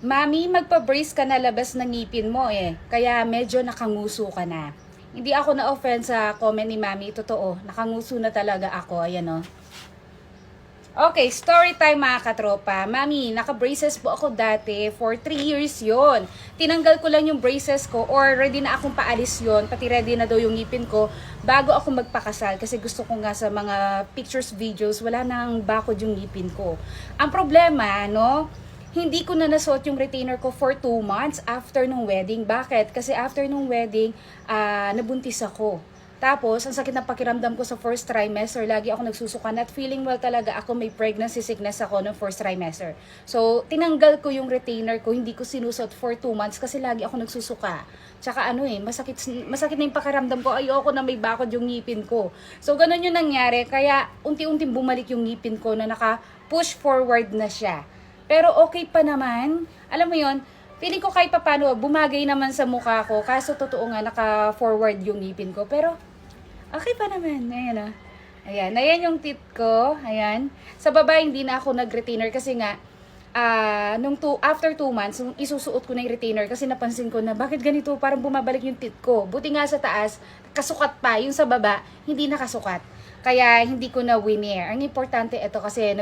Mami, magpa-brace ka na labas ng ngipin mo eh. Kaya medyo nakanguso ka na. Hindi ako na-offend sa comment ni Mami. Totoo, nakanguso na talaga ako. Ayan o. Okay, story time mga katropa. Mami, naka-braces po ako dati for 3 years yon. Tinanggal ko lang yung braces ko or ready na akong paalis yon. Pati ready na daw yung ngipin ko bago ako magpakasal. Kasi gusto ko nga sa mga pictures, videos, wala nang bakod yung ngipin ko. Ang problema, no? Hindi ko na nasuot yung retainer ko for 2 months after nung wedding. Bakit? Kasi after nung wedding, nabuntis ako. Tapos, ang sakit ng pakiramdam ko sa first trimester, lagi ako nagsusukan at feeling well talaga ako may pregnancy sickness ako ng first trimester. So, tinanggal ko yung retainer ko, hindi ko sinusot for 2 months kasi lagi ako nagsusuka. Tsaka masakit na yung pakiramdam ko, ayoko na may bakod yung ngipin ko. So, ganun yung nangyari, kaya unti-unting bumalik yung ngipin ko na naka-push forward na siya. Pero okay pa naman. Alam mo yon, feeling ko kahit papano, bumagay naman sa mukha ko. Kaso totoo nga, naka-forward yung ngipin ko. Pero okay pa naman. Ayan o. Ayan yung teeth ko. Ayan. Sa baba, hindi na ako nag-retainer kasi nga, after 2 months, isusuot ko na yung retainer kasi napansin ko na bakit ganito, parang bumabalik yung teeth ko. Buti nga sa taas, kasukat pa. Yung sa baba, hindi nakasukat. Kaya hindi ko na winear. Ang importante ito kasi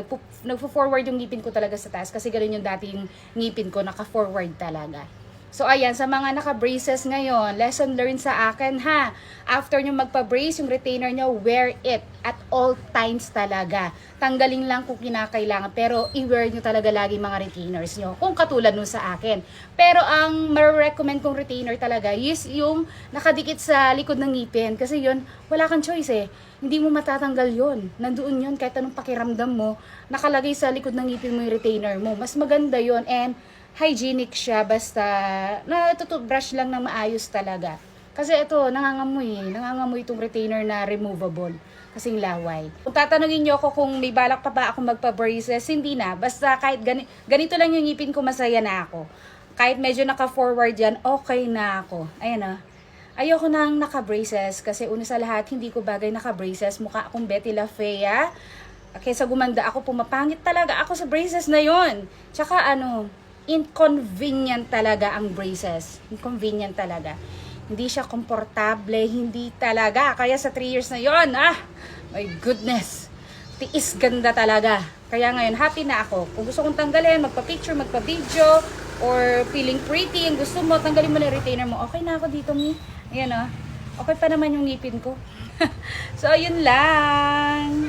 nagpo-forward yung ngipin ko talaga sa taas kasi ganoon yung dating ngipin ko, naka-forward talaga. So ayan, sa mga naka-braces ngayon, lesson learned sa akin ha. After nyo magpa-brace, yung retainer nyo, wear it at all times talaga. Tanggalin lang kung kinakailangan, pero i-wear nyo talaga lagi mga retainers nyo. Kung katulad nun sa akin. Pero ang ma-recommend kong retainer talaga is yung nakadikit sa likod ng ngipin. Kasi yun, wala kang choice eh. Hindi mo matatanggal yun. Nandoon yun kahit anong pakiramdam mo, nakalagay sa likod ng ngipin mo yung retainer mo. Mas maganda yun and hygienic siya basta natutubrush lang ng maayos talaga. Kasi ito, nangangamoy itong retainer na removable. Kasing laway. Kung tatanungin niyo ako kung may balak pa ba ako magpa-braces, hindi na. Basta kahit ganito lang yung ngipin ko, masaya na ako. Kahit medyo naka-forward yan, okay na ako. Ayan o. Ayoko nang naka-braces kasi una sa lahat, hindi ko bagay naka-braces. Mukha akong Betty La Fea. Kaysa gumanda ako, pumapangit talaga ako sa braces na yon. Tsaka inconvenient talaga ang braces. Inconvenient talaga. Hindi siya komportable, hindi talaga. Kaya sa 3 years na yon, my goodness. Tiis ganda talaga. Kaya ngayon, happy na ako. Kung gusto kong tanggalin, magpa-picture, magpa-video, or feeling pretty, ang gusto mo, tanggalin mo na retainer mo. Okay na ako dito, Mi. Ayan o. Okay pa naman yung ngipin ko. So, ayun lang.